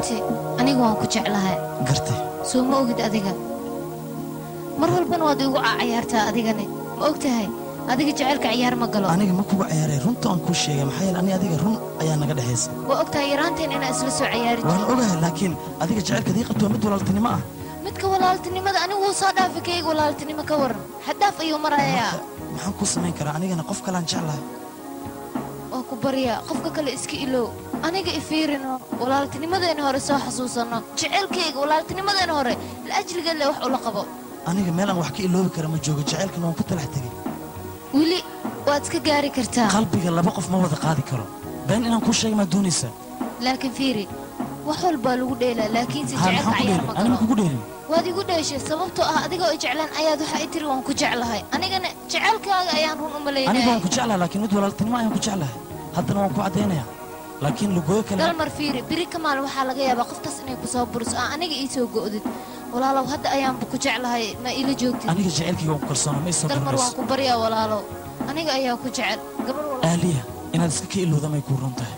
ahaantii anigu waan ku jeclahay gartay soo ma ogid adiga mar walbana waad igu cayaartaa adigana ma ogtahay adiga jaceelka ciyaar ma galo aniga ma kugu ciyaaray runta aan ku sheegay maxaa yeelay aniga adiga run ayaa naga dhaxaysa waa ogtahay yaraanteen inaan isla soo ciyaari waan ogahay laakiin adiga jaceelka dii qabto mid walaaltinimo ah midka walaaltinimada anigu wuu soo dhaafay kayga walaaltinimo ka waran xadaaf ayuu marayaa maxaan ku samayn karaa anigana qof kale aan jeclahay waa ku baryaa qofka kale iska ilow aniga ifiirino walaaltinimadeena hore soo xasuusano jaceelkayga walaaltinimadeena hore laajligeed le wax ula qabo aniga meel aan wax ka iloobi kara ma joogo jaceelkana waan ku talax tegey weli waad iska gaari kartaa qalbiga laba qof ma wada qaadi karo been inaan kuu sheega maa doonaysaa laakiin fiiri wax walbaa lagu dheelaa laakiinse jaceelka ciyaar ma galo kugu dheelin waad igu dheeshay sababtoo ah adigoo i jeclaan ayaad waxa i tiri waan ku jeclahay anigana jaceelkaaga ayaan run u malaynaya aniga waan ku jeclahay laakiin mid walaaltinimo ayaan ku jeclahay haddana waan ku caddaynayaa laakiin lugooyo kale dalmar fiiri biri kamaal waxaa laga yaabaa qoftaas inay ku soo buriso aan aniga ii soo go'did walaalow hadda ayaanba ku jeclahay ma ila joogtid aniga jaceelkayga waan ku kalsoona ma isoo dalmar waan ku baryaa walaalow aniga ayaa ku jecel gabar aaliya inaad iska ka ilowda may kuu run tahay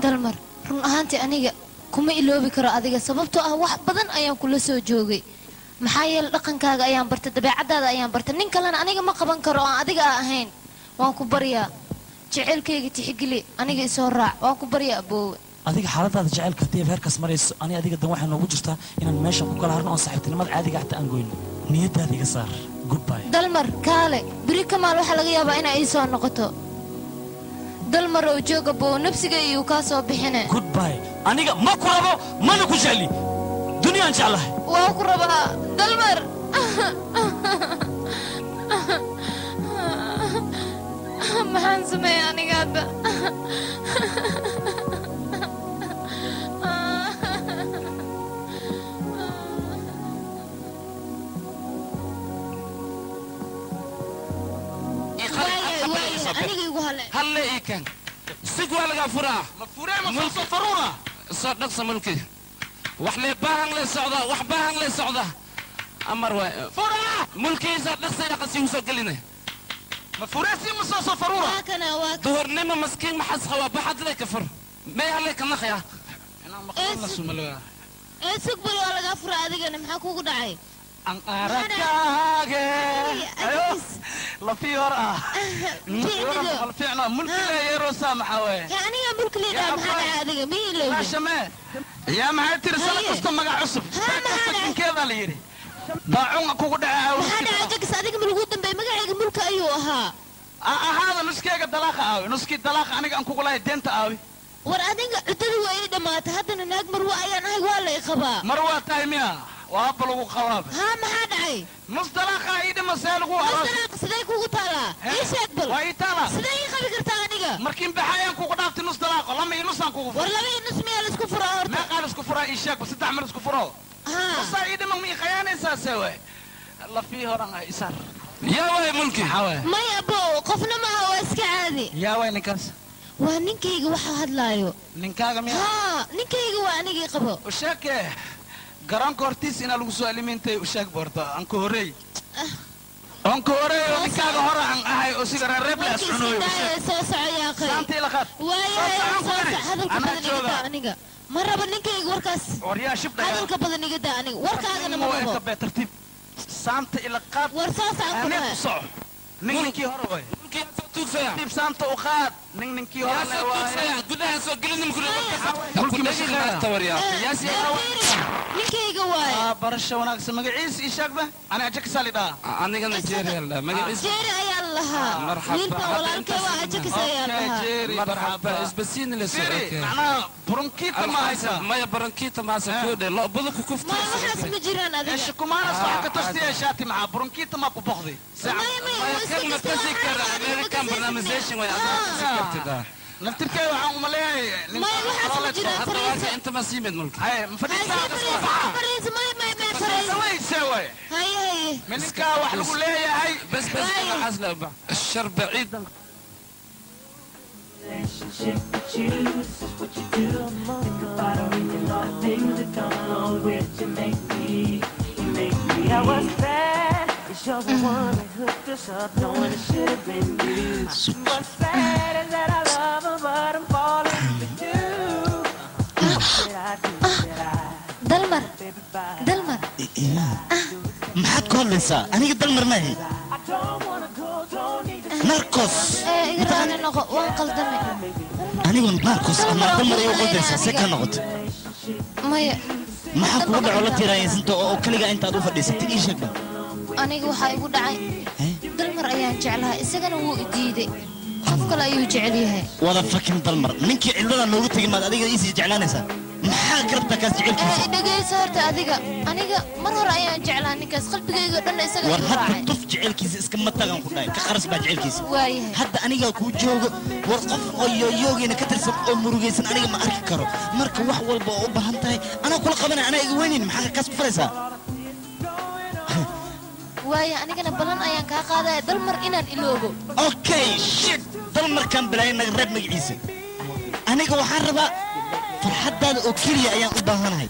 dalmar run ahaantii aniga kuma iloobi karo adiga sababtoo ah wax badan ayaan kula soo joogay maxaa yeelay dhaqankaaga ayaan bartay dabeecadaada ayaan bartay nin kalena aniga ma qaban karo aan adiga ahayn waan ku baryaa jaceelkayga tixgeli aniga isoo raac waan ku baryaa aboowe adiga xaaladaada jaceelka haddii heerkaas marayso ani adiga dan waxay noogu jirtaa inaan meeshan ku kala harno oon saaxiibtinimada caadiga xataa aan goyno niyadaada iga saar goodbye dalmar kaale biri kamaal waxaa laga yaabaa inay ii soo noqoto dalmar oo jooga boo nafsiga iyuu kaa soo bixine goodbye aniga ma ku rabo mana ku jecli duniyaan jeclahay waa ku rabaa dalmar maxaan sameeya aniga hadda هلا إيه كان سجوا لقى فرع ملك فرورة صار نقص ملكي وحلي باهن للسعودة وحباهن للسعودة أمر فرع ملكي صار نقص يا قصي وصل لنا مفوراسي مصاصة فرورة ظهر نما مسكين محس خوا بحد لك فر ما يهلك النخيا أنا مخلص وملوا إيه سقبل ولا غفرة هذيك أنا محكوك دعي أنقارك لفي ورقة فعلا ملك لي يروسا محاوي يعني يا ملك لي ده محاوي هذيك مين اللي يا شمال يا معتر سنة قصة مقع عصب سكين كذا ليري ضاعون كوكو دعاو هذا عجك صادق من الغد بي مقع ملك أيوها هذا نسكي الدلاخة أوي نسكي الدلاخة أنا أن كوكو لا يدنت أوي ورأدين عددوا إيه دمات هذا ناق مروة أيان هاي ولا يخبا مروة تايمية وابلغوا خواب ها ما هذا عي مصدلاخة إيدي مسالغوا مصدلاخة سداي كوكو تالا إيش يقبل واي تالا سداي خبي كرتانيغا مركين بحيان كوكو دافت نصدلاخة لما ينصان كوكو والله ينص ميال اسكو فرا ما قال اسكو فرا إيشاك بس تعمل اسكو فرا ها إيدي مغمي خيانة ساسوي الله فيه رنغا إسار يا وي ملكي حاوي ما يابو قفنا ما هو اسكي عادي يا وي نكاس ونينكيغا waxa hadlaayo ninkaaga miya ha ninkayga waa anigii qabo u sheeg garanka hortiis ina lagu soo alimentay u sheeg borto aan ku horeey ninkaaga hore aan ahay oo sida reeb la sunuuyo soo socoyaa qay saantii la qad hadalka badan iga aniga ma rabo ninkayga warkaas waryaa shibdha hadalka badan iga daa aniga warkaagana ma rabo ka tartiib saanta ila qad war soo soco ninkii hore way ninkii soo tuugfaya dib saanta u qaad ninkii hore la waay gudaha soo gelin mulkii ma tawariya yaasi ninkayga waay barasho wanaagsan magaciisa ii sheegba ana ajak salida aniga Nigeria la magaciisa Nigeria ayaa lahaa wiilka walaalkay waa ajak sayalaha marhaba isbasiin la soo ana bronkiita ma haysa ma bronkiita ma haysa koode lo budu ku kufta ma waxaas ma jiraan adiga ايش كمان صح كتشتي شاتي مع برونكيت ما ببخذي كلمة تذكر امريكان برنامجيشن ويا تذكرت نفتكر وعم ملاي ما يحس انت ما سيمد ملك هاي فريز ما فريز سوي هاي من كا واحد يقول لي هاي بس حزله الشر بعيد relationship you choose is what you do. Think about all the things that come along with you make me. That was bad. It's you're the one that hooked us up, knowing it should have been you. What's sad is that I love her, but I'm falling for you. What did I do? dalmar maxaad ku hadlaysaa aniga dalmar maahi narcos igraani noqo waan qaldamay anigu narcos ama dalmar ayuu qaldaysaa see ka noqoto maya maxaa kugu dhaco la tiiraayaysanto oo kaliga intaad u fadhiisatay ii sheeg bal aniga waxaa igu dhacay dalmar ayaan jeclahay isagana wuu i diiday qof kale ayuu jecel yahay wada fakin dalmar ninkii cidlada noogu tegin maad adiga iisii jeclaanaysaa maxaa garabta kaas jecelkiisa dhegayso horta aniga mar hore ayaan jeclaa ninkaas qalbigayga dhan isaga war hadda tuf jecelkiisa iskama tagan ku dhahay ka qaras baa jecelkiisa waayahay hadda anigaa kuu joogo war qof oo yooyoogeena ka tirsan oo murugaysan aniga ma arki karo marka wax walba oo u baahan tahay anaa kula qabanay anaa iga weynayn maxaa kaas ku faraysaa waaya anigana balan ayaan kaa qaadaya dalmar inaan iloobo okay shit dalmarkaan bilaayay naga reeb magaciisa aniga waxaan rabaa farxaddaada oo keliya ayaan u baahanahay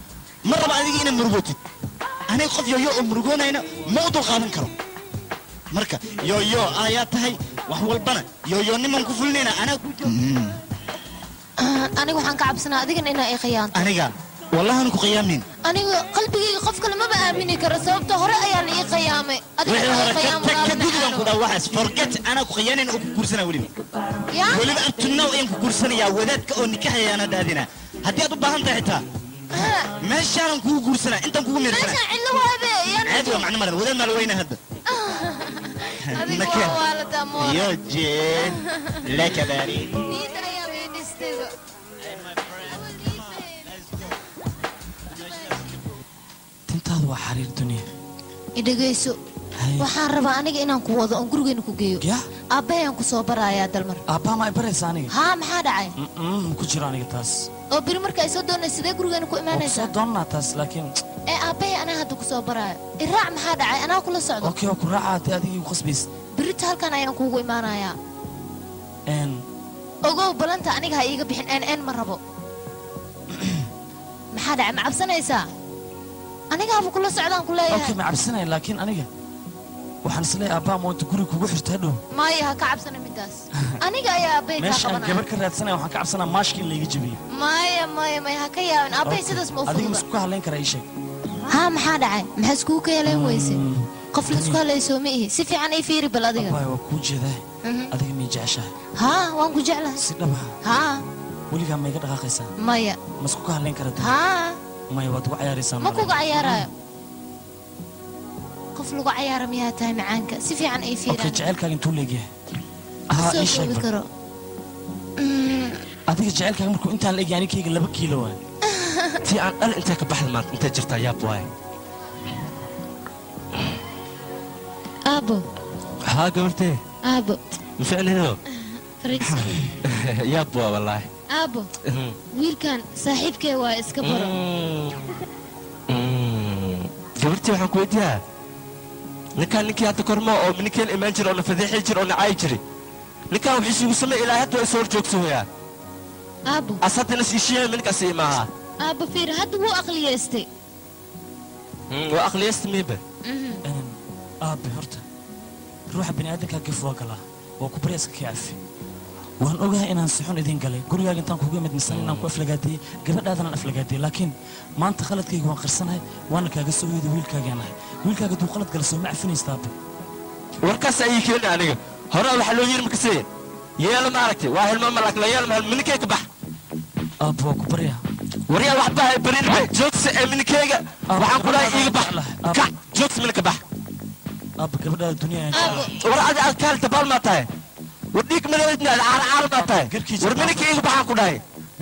ma raba adiga inaad murugootid aniga qof yooyo oo murugoonayna ma u dulqaadan karo marka yooyo ayaa tahay wax walbana yooyooniman ku fulinayna aniga waxaan ka cabsanaa adigana inaa i khiyaanto aniga wallahi aan ku qiyaamin aniga qalbigayga qof kale maba aamini karo sababta hore ayaa la ii khiyaamay adigagudigan ku dhaa waxaas forget anaa ku khiyaanin oo ku guursanaa weliba up to now ayaan ku guursanayaa wadaadka oo nikaxayaana daadina haddii aad u baahan tahay xitaa meeshaanan kugu guursanaa intaan kugu meersanaa macno maran wadaad maa la weyna hadda yo jeen laka baari tintaadu waa xariir dunya idhagayso waxaan rabaa aniga inaan ku wado oon gurigeena ku geeyo aabbahay aan ku soo barayaa dalmar aabbaa ma i baraysa aniga haa maxaa dhacay ku jiro aniga taas oo biri marka ay soo doonay sidee gurigeena ku imaanaysaa soo doonnaa taas laakiin aabbahay anaa hadda ku soo baraayo iraac maxaa dhacay anaa kula socdo okay waa ku raaca haddii adiga igu qasbaysa birita halkan ayaan kuugu imaanayaa ogow balanta aniga ha iiga bixin n ma rabo maxaa dhacay ma cabsanaysaa aniga haba kula socdaan ku leeyahay okay ma cabsanaya laakiin aniga waxaan isleeyahay aabbaha moonta guriga kugu xirta hadhow maya ha ka cabsana midaas aniga ayaa aabbay kaa qabanaya meeshaan gabar ka raadsanaya waxaan ka cabsanaa maashka in layga jabiyo maya ha ka yaabin aabbay sidaas ma u fududa adiga ma isku hadlayn karaa ii sheeg haa maxaa dhacay maxaa iskugu ka helayn weyse qof laisku hadlaysoo ma ihi si fiican ii fiiri bal adiga waa kuu jeedaa adiga miyay jeceshahay haa waan ku jeclahay si dhaba haa weligaa ma iga dhaqaaqaysaa maya ma isku ka hadlayn karaa haa maya waad ugu cayaaraysaa ma kuga cayaarayo qof lagu cayaara miyaa tahay macaanka si fiican ay fiiraan okay jaceylkaaga intuu leegyahay ii sheeg karo adiga jaceylkaaga markuu intaan la egyahay anikayga 2 kiilo waay tii aan dhal intee ka baxda maanta intee jirtaa yaab waay aabo haa gabartee aabo mafaclino yaab waa wallaahi aabo wiilkan saaxiibkee waa iska baro gabartii waxaan ku weydiiyaa ninkaan ninkii hadda kormo oo ninkeen imaan jira oo na fadeexi jira oo na caayi jiri ninkaan wuxuu isugu sameey ilaa hadda soo horjoogsahoyaa aabo asadina siishiyaa minkaas imaaha aabo fiir hadda wuu aqliyeystay waa aqliyeystay miiba aabe horta ruuxa bini'aadankaa gaf waa galaa waa ku barayska ka cafi waan ogahay inaan si xun idin galay gurigaaga intaan kuga mid misan inaan ku aflagaadiyey gabadhaadanaan aflagaadiyey laakiin maanta khaladkayga waan qarsanahay waana kaaga soo hoyday wiilkaagaanahay wiilkaaga duu khalad gala soo ma cafinaysta aabe warkaas ayay keeni aniga hore waxaa loo yiri makasee yeelo ma aragtay waa hilmaama laakiin la yeelo ma minikay ka bax aabe waa ku baryaa waryaa waxba hay barin joogsa ee minikayga waxaan ku dhahay iiga bax ka joogsa minika bax aabe gabadhaada duniyada war adi aad kaal dabaal maa tahay وديك من الدنيا عار ما تاي ورمنك إيه بحق كناي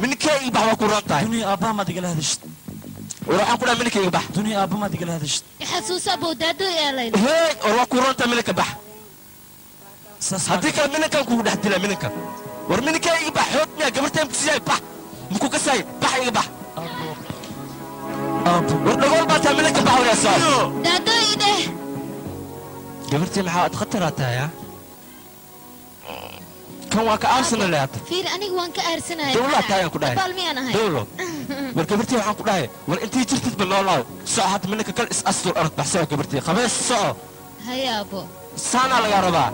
منك إيه بحق كوران تاي دنيا أبا ما تقول هذا الشيء وراح كنا منك إيه بحق دنيا أبا ما تقول هذا الشيء يحسوس أبو دادو يا ليلى هاي وراح كوران تا منك بحق هديك منك كود حتى لا منك ورمنك إيه بحق حطني قبل تيم تسيا بحق مكو كساي بحق إيه بحق أبو ورنقول بات منك بحق يا صاحب دادو إيه قبل تيم حاط خطراتها يا كان واك أرسنال لا فير أنا وان كأرسنال دولة تايا كداي بالمي أنا هاي دولة وركبرتي وحن كداي وأنتي جرتت بالله ساعات منك كل أسطر أرض بحسها كبرتي خمس ساعة هيا أبو سنة يا ربع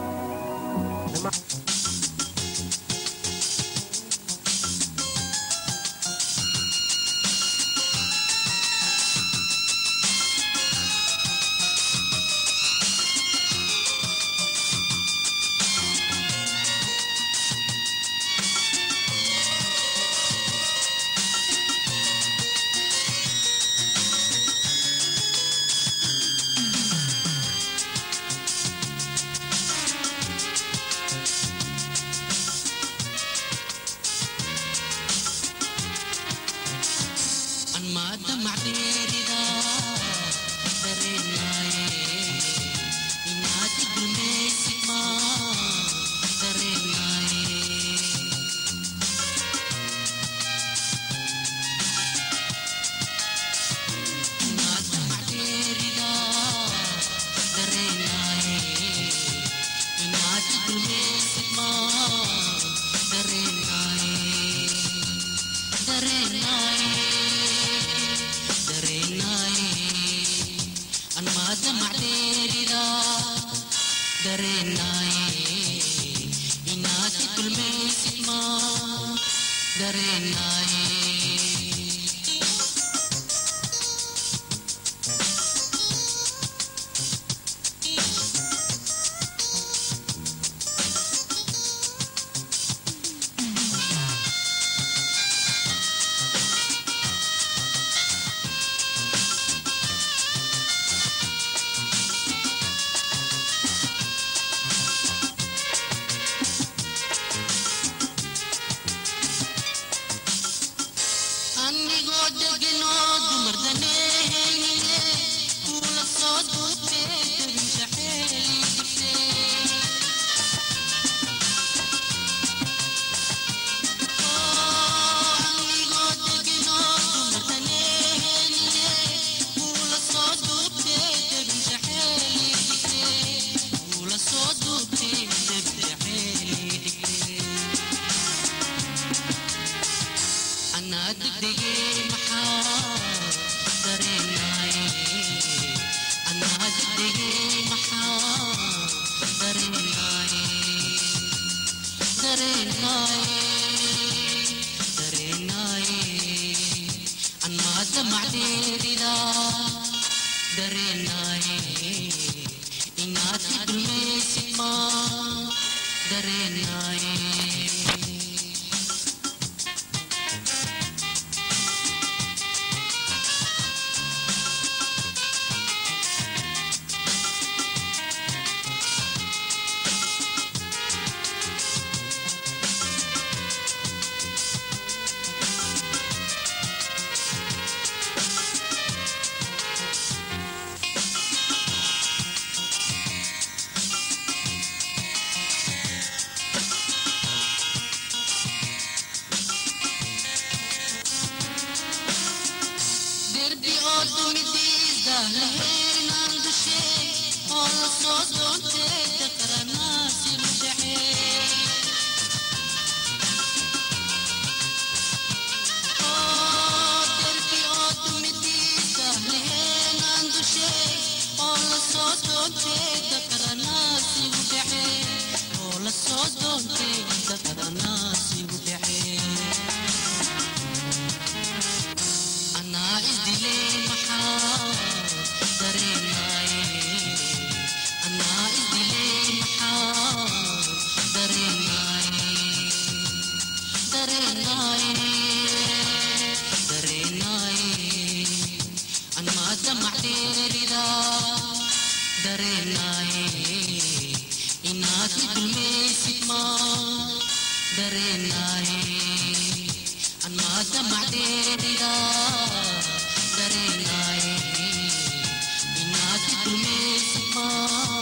Inati dulme sigma